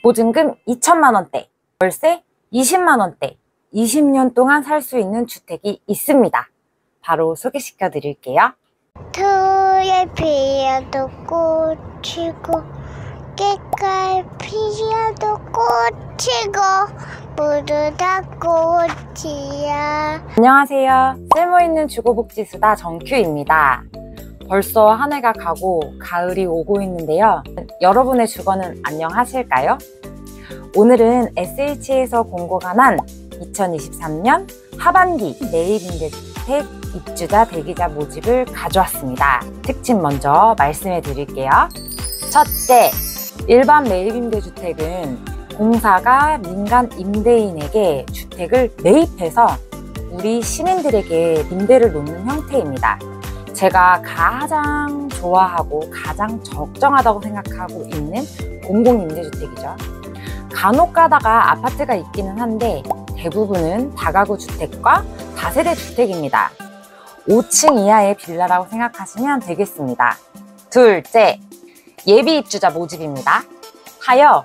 보증금 2천만 원대, 월세 20만 원대, 20년 동안 살 수 있는 주택이 있습니다. 바로 소개시켜 드릴게요. 토에 피어도 꽃이고 깨깔 피어도 꽃이고 모두 다 꽃이야. 안녕하세요. 쓸모있는 주거복지수다 정큐입니다. 벌써 한 해가 가고 가을이 오고 있는데요. 여러분의 주거는 안녕하실까요? 오늘은 SH에서 공고가 난 2023년 하반기 매입임대주택 입주자 대기자 모집을 가져왔습니다. 특징 먼저 말씀해 드릴게요. 첫째, 일반 매입임대주택은 공사가 민간 임대인에게 주택을 매입해서 우리 시민들에게 임대를 놓는 형태입니다. 제가 가장 좋아하고 가장 적정하다고 생각하고 있는 공공임대주택이죠. 간혹 가다가 아파트가 있기는 한데 대부분은 다가구 주택과 다세대 주택입니다. 5층 이하의 빌라라고 생각하시면 되겠습니다. 둘째, 예비 입주자 모집입니다. 하여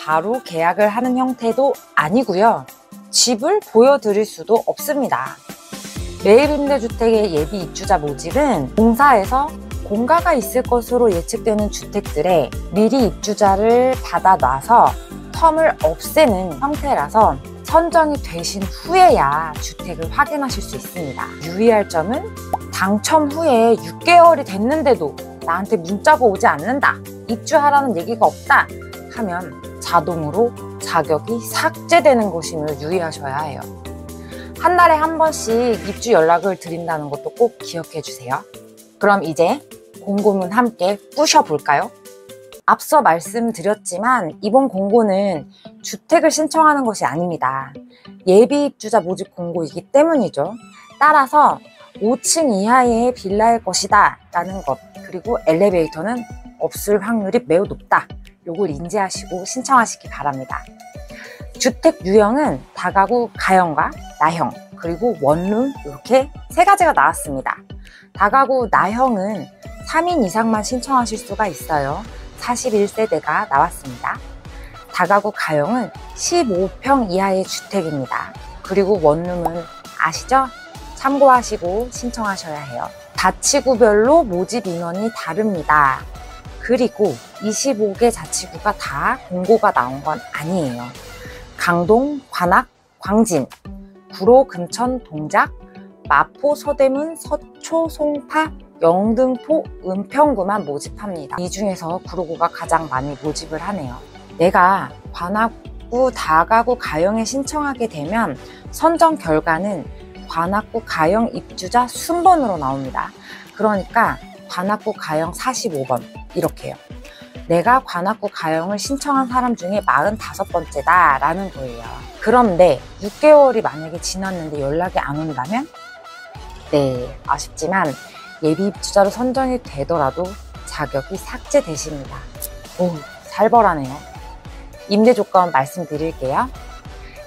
바로 계약을 하는 형태도 아니고요. 집을 보여드릴 수도 없습니다. 매입임대주택의 예비 입주자 모집은 공사에서 공가가 있을 것으로 예측되는 주택들에 미리 입주자를 받아놔서 텀을 없애는 형태라서 선정이 되신 후에야 주택을 확인하실 수 있습니다. 유의할 점은 당첨 후에 6개월이 됐는데도 나한테 문자가 오지 않는다, 입주하라는 얘기가 없다 하면 자동으로 자격이 삭제되는 것임을 유의하셔야 해요. 한 달에 한 번씩 입주 연락을 드린다는 것도 꼭 기억해 주세요. 그럼 이제 공고문 함께 뿌셔볼까요? 앞서 말씀드렸지만 이번 공고는 주택을 신청하는 것이 아닙니다. 예비 입주자 모집 공고이기 때문이죠. 따라서 5층 이하의 빌라일 것이다 라는 것, 그리고 엘리베이터는 없을 확률이 매우 높다, 요걸 인지하시고 신청하시기 바랍니다. 주택 유형은 다가구 가형과 나형, 그리고 원룸, 이렇게 세 가지가 나왔습니다. 다가구 나형은 3인 이상만 신청하실 수가 있어요. 41세대가 나왔습니다. 다가구 가형은 15평 이하의 주택입니다. 그리고 원룸은 아시죠? 참고하시고 신청하셔야 해요. 자치구별로 모집 인원이 다릅니다. 그리고 25개 자치구가 다 공고가 나온 건 아니에요. 강동, 관악, 광진, 구로, 금천, 동작, 마포, 서대문, 서초, 송파, 영등포, 은평구만 모집합니다. 이 중에서 구로구가 가장 많이 모집을 하네요. 내가 관악구 다가구 가형에 신청하게 되면 선정 결과는 관악구 가형 입주자 순번으로 나옵니다. 그러니까 관악구 가형 45번 이렇게요. 내가 관악구 가형을 신청한 사람 중에 45번째다 라는 거예요. 그런데 6개월이 만약에 지났는데 연락이 안 온다면? 네, 아쉽지만 예비 입주자로 선정이 되더라도 자격이 삭제되십니다. 오, 살벌하네요. 임대 조건 말씀드릴게요.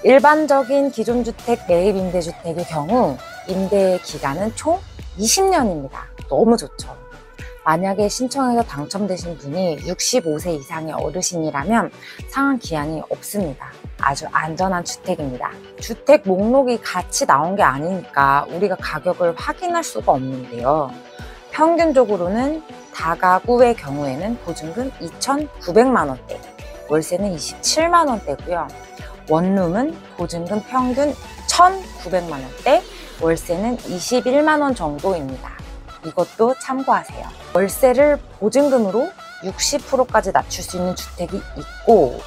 일반적인 기존주택 매입 임대주택의 경우 임대 기간은 총 20년입니다. 너무 좋죠. 만약에 신청해서 당첨되신 분이 65세 이상의 어르신이라면 상환 기한이 없습니다. 아주 안전한 주택입니다. 주택 목록이 같이 나온 게 아니니까 우리가 가격을 확인할 수가 없는데요. 평균적으로는 다가구의 경우에는 보증금 2,900만 원대, 월세는 27만 원대고요. 원룸은 보증금 평균 1,900만 원대, 월세는 21만 원 정도입니다. 이것도 참고하세요. 월세를 보증금으로 60%까지 낮출 수 있는 주택이 있고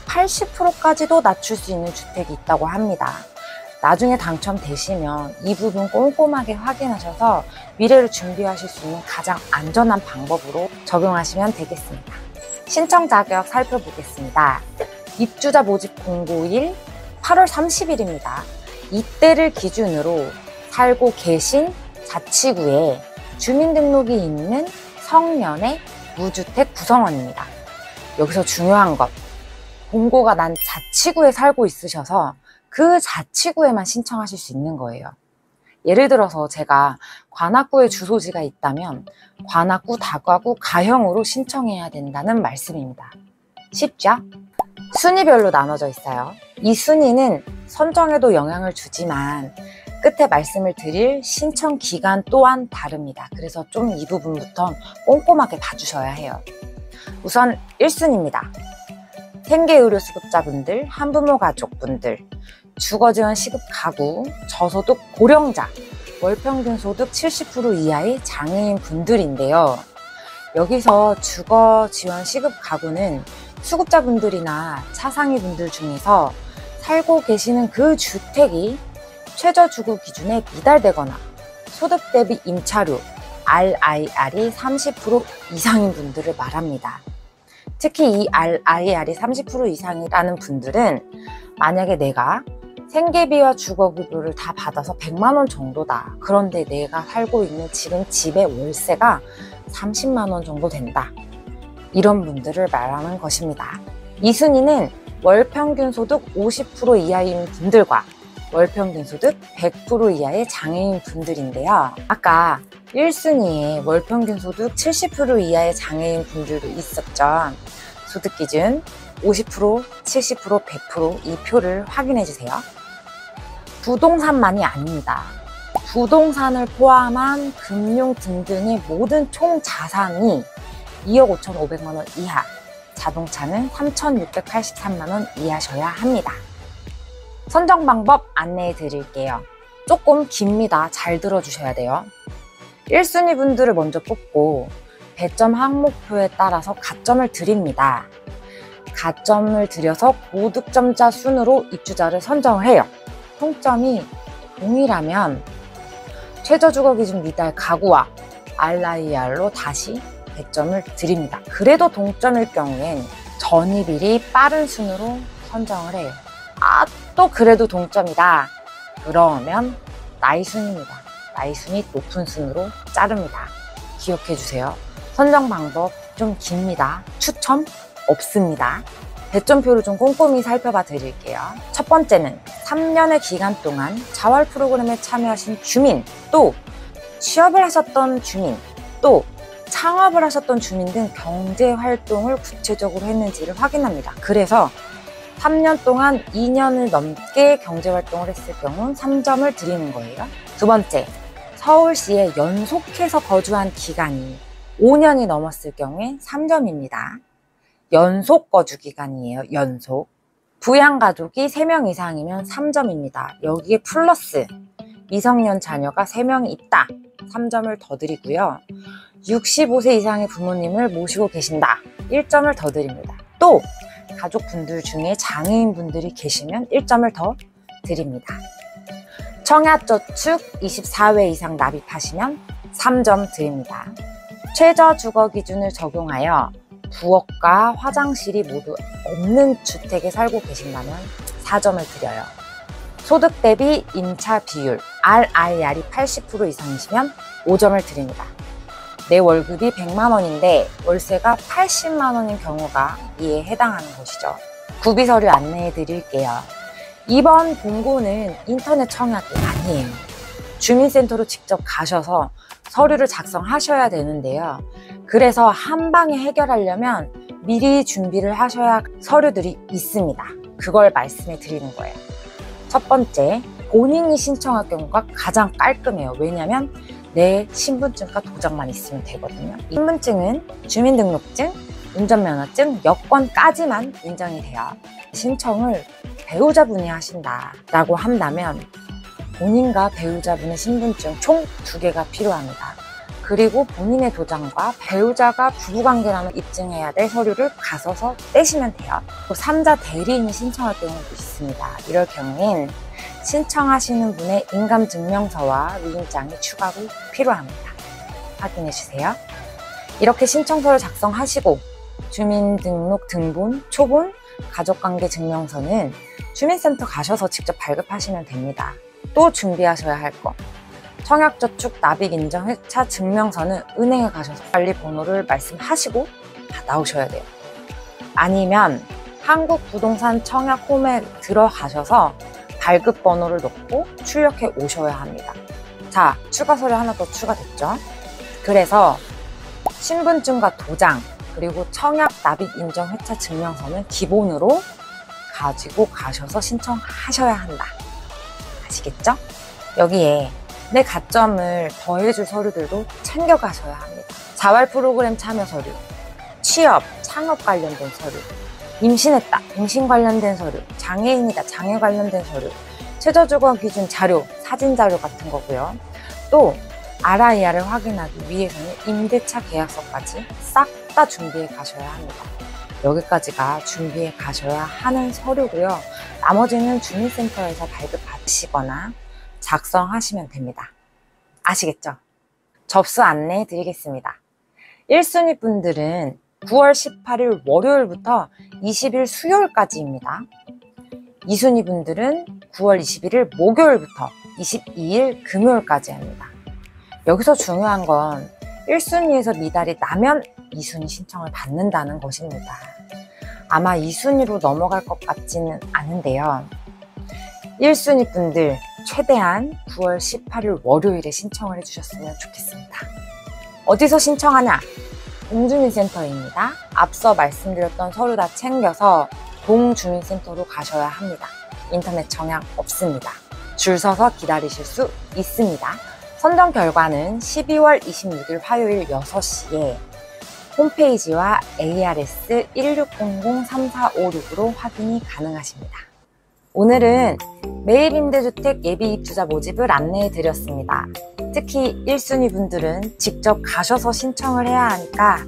80%까지도 낮출 수 있는 주택이 있다고 합니다. 나중에 당첨되시면 이 부분 꼼꼼하게 확인하셔서 미래를 준비하실 수 있는 가장 안전한 방법으로 적용하시면 되겠습니다. 신청 자격 살펴보겠습니다. 입주자 모집 공고일 8월 30일입니다. 이때를 기준으로 살고 계신 자치구에 주민등록이 있는 성년의 무주택 구성원입니다. 여기서 중요한 것, 공고가 난 자치구에 살고 있으셔서 그 자치구에만 신청하실 수 있는 거예요. 예를 들어서 제가 관악구에 주소지가 있다면 관악구, 다가구, 가형으로 신청해야 된다는 말씀입니다. 쉽죠? 순위별로 나눠져 있어요. 이 순위는 선정에도 영향을 주지만 끝에 말씀을 드릴 신청 기간 또한 다릅니다. 그래서 좀 이 부분부터 꼼꼼하게 봐주셔야 해요. 우선 1순위입니다. 생계의료수급자분들, 한부모 가족분들, 주거지원 시급 가구, 저소득 고령자, 월평균 소득 70% 이하의 장애인 분들인데요. 여기서 주거지원 시급 가구는 수급자분들이나 차상위 분들 중에서 살고 계시는 그 주택이 최저주거 기준에 미달되거나 소득 대비 임차료 RIR이 30% 이상인 분들을 말합니다. 특히 이 RIR이 30% 이상이라는 분들은 만약에 내가 생계비와 주거급여를 다 받아서 100만 원 정도다. 그런데 내가 살고 있는 지금 집의 월세가 30만 원 정도 된다. 이런 분들을 말하는 것입니다. 이 순위는 월평균 소득 50% 이하인 분들과 월평균 소득 100% 이하의 장애인 분들인데요. 아까 1순위에 월평균 소득 70% 이하의 장애인 분들도 있었죠. 소득 기준 50%, 70%, 100% 이 표를 확인해 주세요. 부동산만이 아닙니다. 부동산을 포함한 금융 등등의 모든 총 자산이 2억 5,500만 원 이하, 자동차는 3,683만 원 이하셔야 합니다. 선정 방법 안내해 드릴게요. 조금 깁니다. 잘 들어주셔야 돼요. 1순위 분들을 먼저 뽑고 배점 항목표에 따라서 가점을 드립니다. 가점을 드려서 고득점자 순으로 입주자를 선정을 해요. 총점이 동일하면 최저주거기준 미달 가구와 RIR로 다시 배점을 드립니다. 그래도 동점일 경우엔 전입일이 빠른 순으로 선정을 해요. 또 그래도 동점이다. 그러면 나이순입니다. 나이순이 높은 순으로 자릅니다. 기억해 주세요. 선정 방법 좀 깁니다. 추첨 없습니다. 배점표를 좀 꼼꼼히 살펴봐 드릴게요. 첫 번째는 3년의 기간 동안 자활 프로그램에 참여하신 주민, 또 취업을 하셨던 주민, 또 창업을 하셨던 주민 등 경제활동을 구체적으로 했는지를 확인합니다. 그래서 3년 동안 2년을 넘게 경제활동을 했을 경우 3점을 드리는 거예요. 두 번째, 서울시에 연속해서 거주한 기간이 5년이 넘었을 경우에 3점입니다. 연속 거주 기간이에요. 연속. 부양가족이 3명 이상이면 3점입니다. 여기에 플러스 미성년 자녀가 3명이 있다. 3점을 더 드리고요. 65세 이상의 부모님을 모시고 계신다. 1점을 더 드립니다. 또 가족분들 중에 장애인분들이 계시면 1점을 더 드립니다. 청약저축 24회 이상 납입하시면 3점 드립니다. 최저주거 기준을 적용하여 부엌과 화장실이 모두 없는 주택에 살고 계신다면 4점을 드려요. 소득 대비 임차 비율 RIR이 80% 이상이시면 5점을 드립니다. 내 월급이 100만 원인데 월세가 80만 원인 경우가 이에 해당하는 것이죠. 구비서류 안내해 드릴게요. 이번 공고는 인터넷 청약이 아니에요. 주민센터로 직접 가셔서 서류를 작성하셔야 되는데요. 그래서 한 방에 해결하려면 미리 준비를 하셔야 서류들이 있습니다. 그걸 말씀해 드리는 거예요. 첫 번째, 본인이 신청할 경우가 가장 깔끔해요. 왜냐하면 내 신분증과 도장만 있으면 되거든요. 신분증은 주민등록증, 운전면허증, 여권까지만 인정이 돼요. 신청을 배우자분이 하신다라고 한다면 본인과 배우자분의 신분증 총 2개가 필요합니다. 그리고 본인의 도장과 배우자가 부부관계라는 입증해야 될 서류를 가서서 떼시면 돼요. 또 3자 대리인이 신청할 경우도 있습니다. 이럴 경우엔 신청하시는 분의 인감증명서와 위임장이 추가로 필요합니다. 확인해 주세요. 이렇게 신청서를 작성하시고 주민등록 등본, 초본, 가족관계 증명서는 주민센터 가셔서 직접 발급하시면 됩니다. 또 준비하셔야 할 것, 청약저축 납입인정 회차 증명서는 은행에 가셔서 관리번호를 말씀하시고 나오셔야 돼요. 아니면 한국부동산 청약홈에 들어가셔서 발급번호를 넣고 출력해 오셔야 합니다. 자, 추가 서류 하나 더 추가됐죠. 그래서 신분증과 도장, 그리고 청약 납입 인정 회차 증명서는 기본으로 가지고 가셔서 신청하셔야 한다. 아시겠죠? 여기에 내 가점을 더해줄 서류들도 챙겨가셔야 합니다. 자활 프로그램 참여 서류, 취업, 창업 관련된 서류, 임신했다, 임신 관련된 서류, 장애인이다, 장애 관련된 서류, 최저주거 기준 자료, 사진 자료 같은 거고요. 또 RIR을 확인하기 위해서는 임대차 계약서까지 싹 다 준비해 가셔야 합니다. 여기까지가 준비해 가셔야 하는 서류고요. 나머지는 주민센터에서 발급받으시거나 작성하시면 됩니다. 아시겠죠? 접수 안내해 드리겠습니다. 1순위 분들은 9월 18일 월요일부터 20일 수요일까지입니다. 2순위 분들은 9월 21일 목요일부터 22일 금요일까지 합니다. 여기서 중요한 건 1순위에서 미달이 나면 2순위 신청을 받는다는 것입니다. 아마 2순위로 넘어갈 것 같지는 않은데요. 1순위 분들 최대한 9월 18일 월요일에 신청을 해주셨으면 좋겠습니다. 어디서 신청하냐? 동주민센터입니다. 앞서 말씀드렸던 서류 다 챙겨서 동주민센터로 가셔야 합니다. 인터넷 정약 없습니다. 줄 서서 기다리실 수 있습니다. 선정 결과는 12월 26일 화요일 6시에 홈페이지와 ARS 1600-3456으로 확인이 가능하십니다. 오늘은 매입임대주택 예비입주자 모집을 안내해 드렸습니다. 특히 1순위 분들은 직접 가셔서 신청을 해야 하니까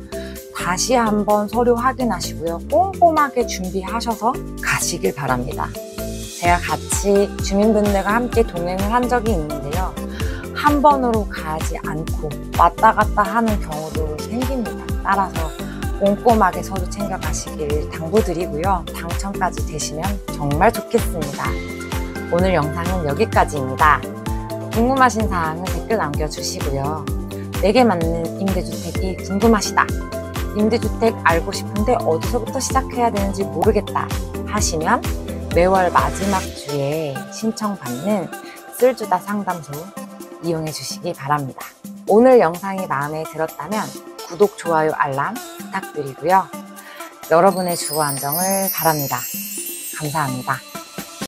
다시 한번 서류 확인하시고요. 꼼꼼하게 준비하셔서 가시길 바랍니다. 제가 같이 주민분들과 함께 동행을 한 적이 있는데요. 한 번으로 가지 않고 왔다 갔다 하는 경우도 생깁니다. 따라서 꼼꼼하게 서류 챙겨가시길 당부드리고요. 당첨까지 되시면 정말 좋겠습니다. 오늘 영상은 여기까지입니다. 궁금하신 사항은 댓글 남겨주시고요. 내게 맞는 임대주택이 궁금하시다. 임대주택 알고 싶은데 어디서부터 시작해야 되는지 모르겠다 하시면 매월 마지막 주에 신청받는 쓸주다 상담소 이용해 주시기 바랍니다. 오늘 영상이 마음에 들었다면 구독, 좋아요, 알람 부탁드리고요. 여러분의 주거 안정을 바랍니다. 감사합니다.